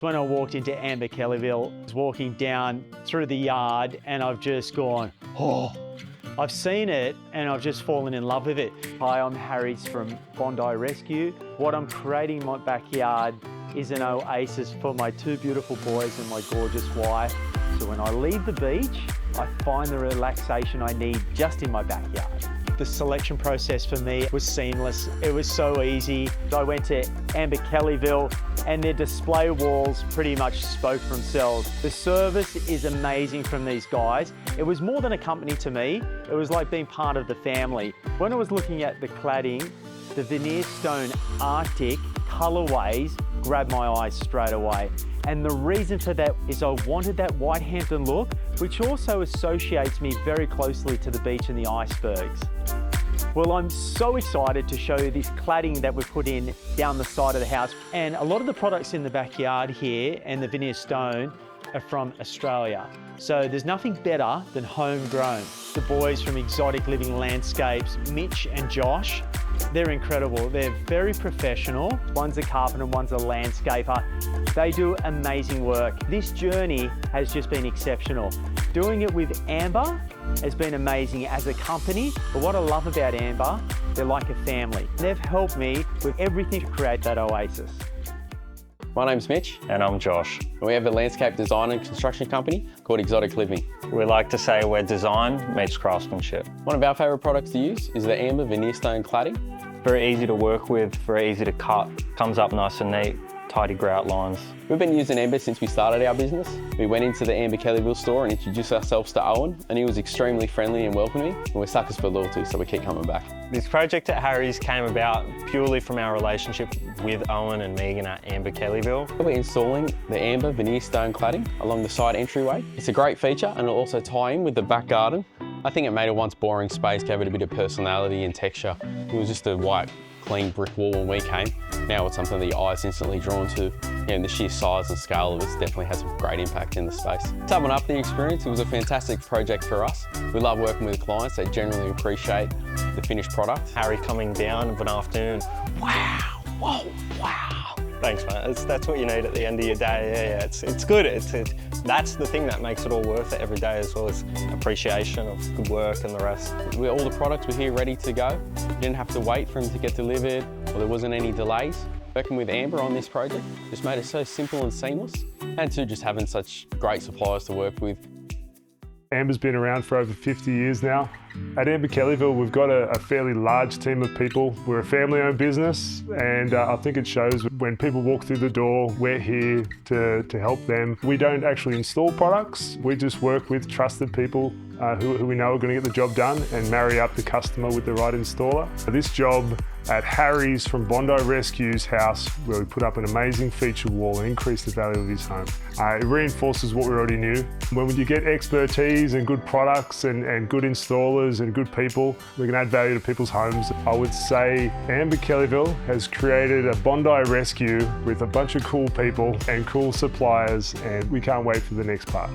When I walked into Amber Kellyville, I was walking down through the yard and I've just gone, oh, I've seen it and I've just fallen in love with it. Hi, I'm Harry's from Bondi Rescue. What I'm creating in my backyard is an oasis for my two beautiful boys and my gorgeous wife. So when I leave the beach, I find the relaxation I need just in my backyard. The selection process for me was seamless. It was so easy. I went to Amber Kellyville and their display walls pretty much spoke for themselves. The service is amazing from these guys. It was more than a company to me. It was like being part of the family. When I was looking at the cladding, the veneer stone Arctic colorways grabbed my eyes straight away. And the reason for that is I wanted that Whitehampton look, which also associates me very closely to the beach and the icebergs. Well, I'm so excited to show you this cladding that we've put in down the side of the house. And a lot of the products in the backyard here and the veneer stone are from Australia. So there's nothing better than homegrown. The boys from Exotic Living Landscapes, Mitch and Josh, they're incredible. They're very professional. One's a carpenter, one's a landscaper. They do amazing work. This journey has just been exceptional. Doing it with Amber has been amazing as a company, but what I love about Amber, they're like a family. They've helped me with everything to create that oasis. My name's Mitch. And I'm Josh. And we have a landscape design and construction company called Exotic Living. We like to say where design meets craftsmanship. One of our favourite products to use is the Amber veneer stone cladding. Very easy to work with, very easy to cut, comes up nice and neat, tidy grout lines. We've been using Amber since we started our business. We went into the Amber Kellyville store and introduced ourselves to Owen, and he was extremely friendly and welcoming, and we're suckers for loyalty, so we keep coming back. This project at Harry's came about purely from our relationship with Owen and Megan at Amber Kellyville. We're installing the Amber veneer stone cladding along the side entryway. It's a great feature and it'll also tie in with the back garden. I think it made a once boring space, gave it a bit of personality and texture. It was just a white, clean brick wall when we came. Now it's something that your eye's instantly drawn to. And the sheer size and scale of it definitely has a great impact in the space. Summing up the experience, it was a fantastic project for us. We love working with clients. They generally appreciate the finished product. Harry coming down of an afternoon, wow, whoa, wow. Thanks, mate. That's what you need at the end of your day. Yeah, it's good. That's the thing that makes it all worth it every day, as well as appreciation of good work and the rest. All the products were here ready to go. You didn't have to wait for them to get delivered, or there wasn't any delays. Working with Amber on this project just made it so simple and seamless, and too, just having such great suppliers to work with. Amber's been around for over 50 years now. At Amber Kellyville, we've got a fairly large team of people. We're a family-owned business, and I think it shows when people walk through the door, we're here to help them. We don't actually install products. We just work with trusted people who we know are going to get the job done and marry up the customer with the right installer. This job at Harry's from Bondi Rescue's house, where we put up an amazing feature wall and increase the value of his home. It reinforces what we already knew. When you get expertise and good products and good installers and good people, we can add value to people's homes. I would say Amber Kellyville has created a Bondi Rescue with a bunch of cool people and cool suppliers, and we can't wait for the next part.